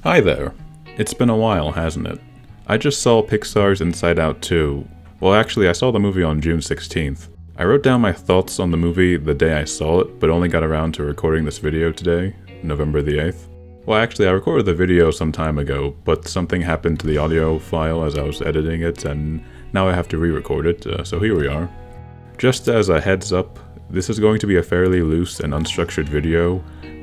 Hi there. It's been a while, hasn't it? I just saw Pixar's Inside Out 2. Well, actually, I saw the movie on June 16th. I wrote down my thoughts on the movie the day I saw it, but only got around to recording this video today, November the 8th. Well, actually, I recorded the video some time ago, but something happened to the audio file as I was editing it, and now I have to re-record it, so here we are. Just as a heads up, this is going to be a fairly loose and unstructured video.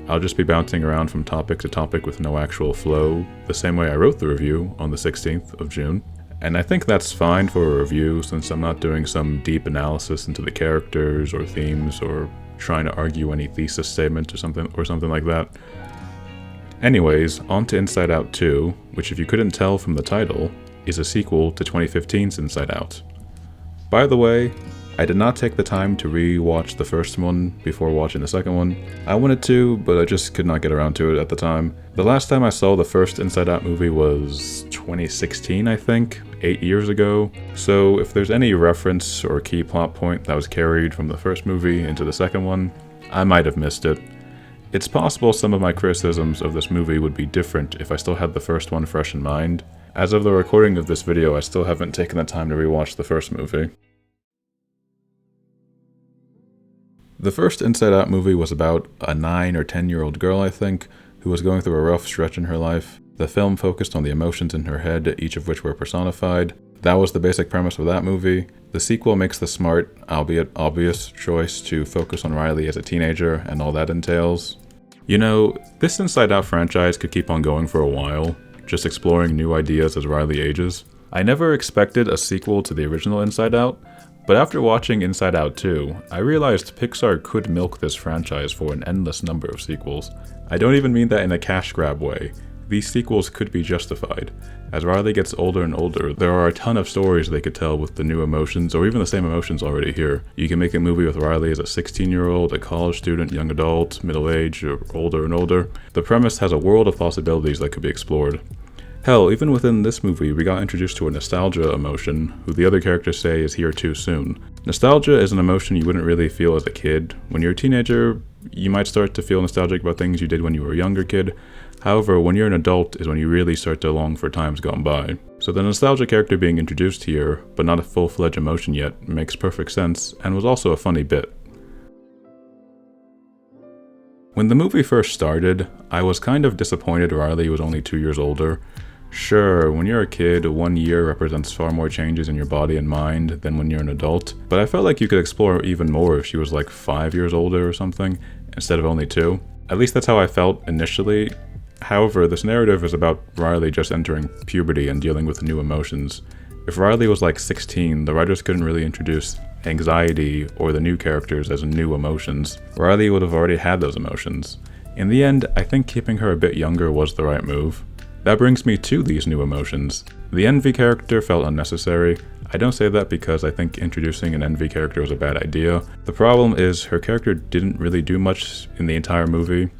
I'll just be bouncing around from topic to topic with no actual flow, the same way I wrote the review on the 16th of June. And I think that's fine for a review, since I'm not doing some deep analysis into the characters or themes or trying to argue any thesis statement or something like that. Anyways, on to Inside Out 2, which if you couldn't tell from the title, is a sequel to 2015's Inside Out. By the way, I did not take the time to re-watch the first one before watching the second one. I wanted to, but I just could not get around to it at the time. The last time I saw the first Inside Out movie was 2016, I think, 8 years ago. So if there's any reference or key plot point that was carried from the first movie into the second one, I might have missed it. It's possible some of my criticisms of this movie would be different if I still had the first one fresh in mind. As of the recording of this video, I still haven't taken the time to rewatch the first movie. The first Inside Out movie was about a 9 or 10-year-old girl, I think, who was going through a rough stretch in her life. The film focused on the emotions in her head, each of which were personified. That was the basic premise of that movie. The sequel makes the smart, albeit obvious, choice to focus on Riley as a teenager and all that entails. You know, this Inside Out franchise could keep on going for a while, just exploring new ideas as Riley ages. I never expected a sequel to the original Inside Out, but after watching Inside Out 2, I realized Pixar could milk this franchise for an endless number of sequels. I don't even mean that in a cash grab way. These sequels could be justified. As Riley gets older and older, there are a ton of stories they could tell with the new emotions, or even the same emotions already here. You can make a movie with Riley as a 16-year-old, a college student, young adult, middle-aged, or older and older. The premise has a world of possibilities that could be explored. Hell, even within this movie, we got introduced to a nostalgia emotion, who the other characters say is here too soon. Nostalgia is an emotion you wouldn't really feel as a kid. When you're a teenager, you might start to feel nostalgic about things you did when you were a younger kid. However, when you're an adult is when you really start to long for times gone by. So the nostalgia character being introduced here, but not a full-fledged emotion yet, makes perfect sense, and was also a funny bit. When the movie first started, I was kind of disappointed Riley was only 2 years older. Sure, when you're a kid, 1 year represents far more changes in your body and mind than when you're an adult, but I felt like you could explore even more if she was like 5 years older or something, instead of only 2. At least that's how I felt initially. However, this narrative is about Riley just entering puberty and dealing with new emotions. If Riley was like 16, the writers couldn't really introduce anxiety or the new characters as new emotions. Riley would have already had those emotions. In the end, I think keeping her a bit younger was the right move. That brings me to these new emotions. The envy character felt unnecessary. I don't say that because I think introducing an envy character was a bad idea. The problem is her character didn't really do much in the entire movie.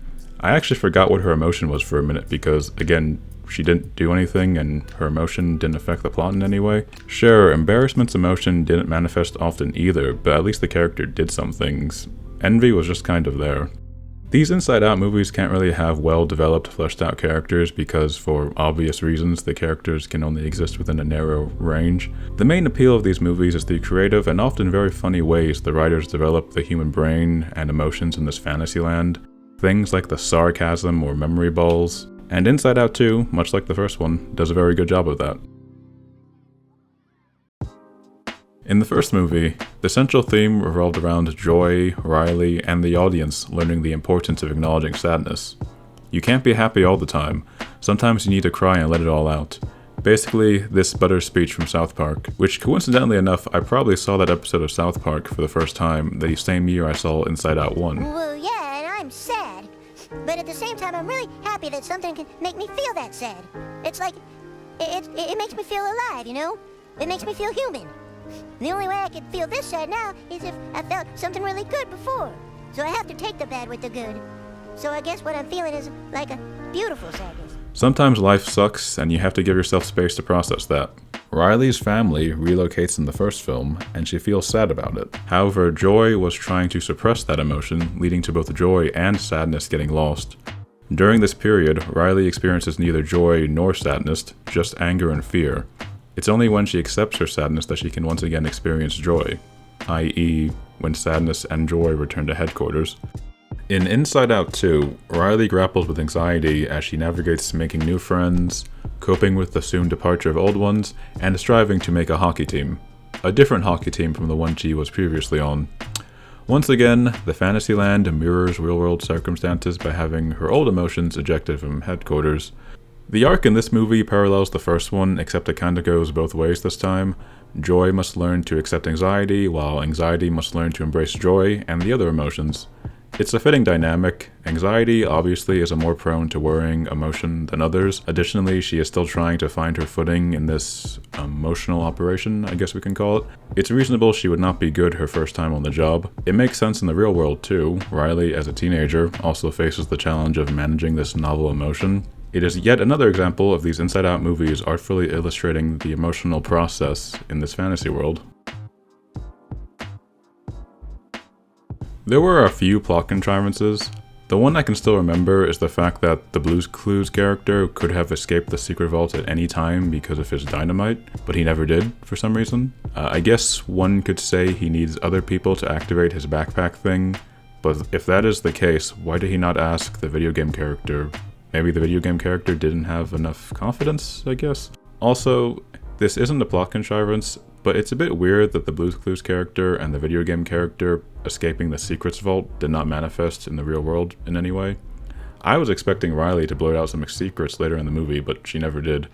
I actually forgot what her emotion was for a minute because, again, she didn't do anything and her emotion didn't affect the plot in any way. Sure, embarrassment's emotion didn't manifest often either, but at least the character did some things. Envy was just kind of there. These Inside Out movies can't really have well-developed, fleshed-out characters because, for obvious reasons, the characters can only exist within a narrow range. The main appeal of these movies is the creative and often very funny ways the writers develop the human brain and emotions in this fantasy land. Things like the sarcasm or memory balls. And Inside Out 2, much like the first one, does a very good job of that. In the first movie, the central theme revolved around Joy, Riley, and the audience learning the importance of acknowledging sadness. You can't be happy all the time. Sometimes you need to cry and let it all out. Basically, this butter speech from South Park, which coincidentally enough, I probably saw that episode of South Park for the first time the same year I saw Inside Out 1. Well, yeah, and I'm sad. But at the same time, I'm really happy that something can make me feel that sad. It's like, it makes me feel alive, you know? It makes me feel human. The only way I can feel this sad now is if I felt something really good before. So I have to take the bad with the good. So I guess what I'm feeling is like a beautiful sadness. Sometimes life sucks and you have to give yourself space to process that. Riley's family relocates in the first film and she feels sad about it. However, Joy was trying to suppress that emotion, leading to both joy and sadness getting lost. During this period, Riley experiences neither joy nor sadness, just anger and fear. It's only when she accepts her sadness that she can once again experience joy, i.e., when sadness and joy return to headquarters. In Inside Out 2, Riley grapples with anxiety as she navigates making new friends, coping with the soon departure of old ones, and striving to make a hockey team. A different hockey team from the one she was previously on. Once again, the Fantasyland mirrors real-world circumstances by having her old emotions ejected from headquarters. The arc in this movie parallels the first one, except it kinda goes both ways this time. Joy must learn to accept anxiety, while anxiety must learn to embrace joy and the other emotions. It's a fitting dynamic. Anxiety, obviously, is a more prone to worrying emotion than others. Additionally, she is still trying to find her footing in this emotional operation, I guess we can call it. It's reasonable she would not be good her first time on the job. It makes sense in the real world too. Riley, as a teenager, also faces the challenge of managing this novel emotion. It is yet another example of these Inside Out movies artfully illustrating the emotional process in this fantasy world. There were a few plot contrivances. The one I can still remember is the fact that the Blue's Clues character could have escaped the secret vault at any time because of his dynamite, but he never did for some reason. I guess one could say he needs other people to activate his backpack thing, but if that is the case, why did he not ask the video game character? Maybe the video game character didn't have enough confidence, I guess? Also, this isn't a plot contrivance, but it's a bit weird that the Blue's Clues character and the video game character escaping the secrets vault did not manifest in the real world in any way. I was expecting Riley to blurt out some secrets later in the movie, but she never did.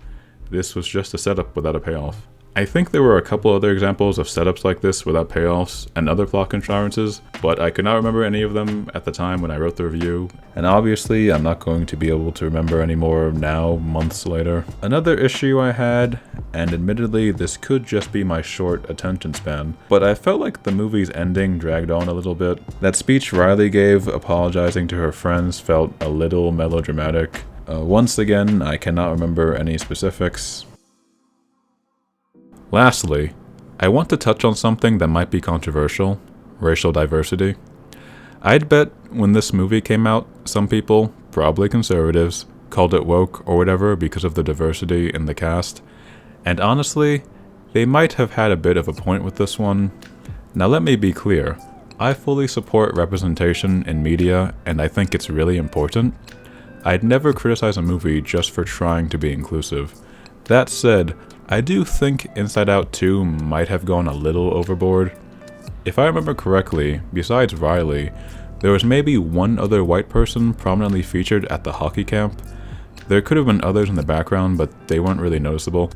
This was just a setup without a payoff. I think there were a couple other examples of setups like this without payoffs and other plot contrivances, but I could not remember any of them at the time when I wrote the review, and obviously I'm not going to be able to remember any more now, months later. Another issue I had, and admittedly this could just be my short attention span, but I felt like the movie's ending dragged on a little bit. That speech Riley gave apologizing to her friends felt a little melodramatic. Once again, I cannot remember any specifics. Lastly, I want to touch on something that might be controversial: racial diversity. I'd bet when this movie came out, some people, probably conservatives, called it woke or whatever because of the diversity in the cast. And honestly, they might have had a bit of a point with this one. Now let me be clear, I fully support representation in media and I think it's really important. I'd never criticize a movie just for trying to be inclusive. That said, I do think Inside Out 2 might have gone a little overboard. If I remember correctly, besides Riley, there was maybe one other white person prominently featured at the hockey camp. There could have been others in the background, but they weren't really noticeable.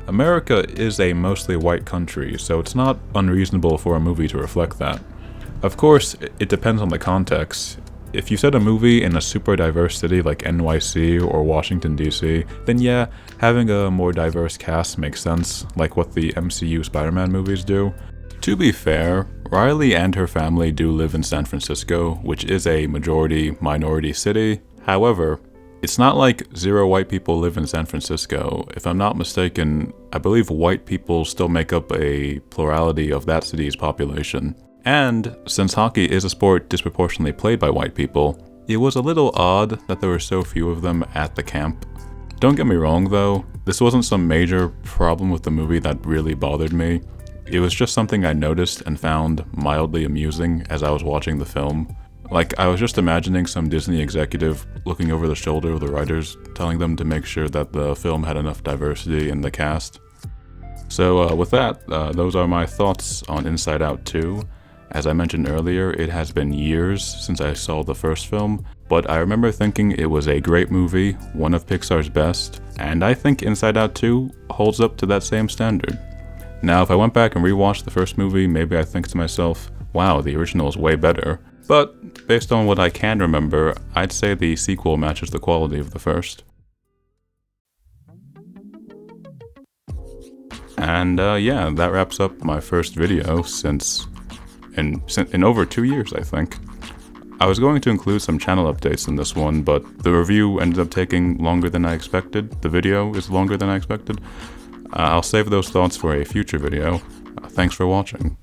America is a mostly white country, so it's not unreasonable for a movie to reflect that. Of course, it depends on the context. If you set a movie in a super diverse city like NYC or Washington DC, then yeah, having a more diverse cast makes sense, like what the MCU Spider-Man movies do. To be fair, Riley and her family do live in San Francisco, which is a majority-minority city. However, it's not like 0 white people live in San Francisco. If I'm not mistaken, I believe white people still make up a plurality of that city's population. And since hockey is a sport disproportionately played by white people, it was a little odd that there were so few of them at the camp. Don't get me wrong though, this wasn't some major problem with the movie that really bothered me. It was just something I noticed and found mildly amusing as I was watching the film. Like, I was just imagining some Disney executive looking over the shoulder of the writers, telling them to make sure that the film had enough diversity in the cast. So with that, those are my thoughts on Inside Out 2. As I mentioned earlier, it has been years since I saw the first film, but I remember thinking it was a great movie, one of Pixar's best, and I think Inside Out 2 holds up to that same standard. Now, if I went back and rewatched the first movie, maybe I think to myself, wow, the original is way better. But based on what I can remember, I'd say the sequel matches the quality of the first. And yeah, that wraps up my first video in over 2 years, I think. I was going to include some channel updates in this one, but the review ended up taking longer than I expected. The video is longer than I expected. I'll save those thoughts for a future video. Thanks for watching.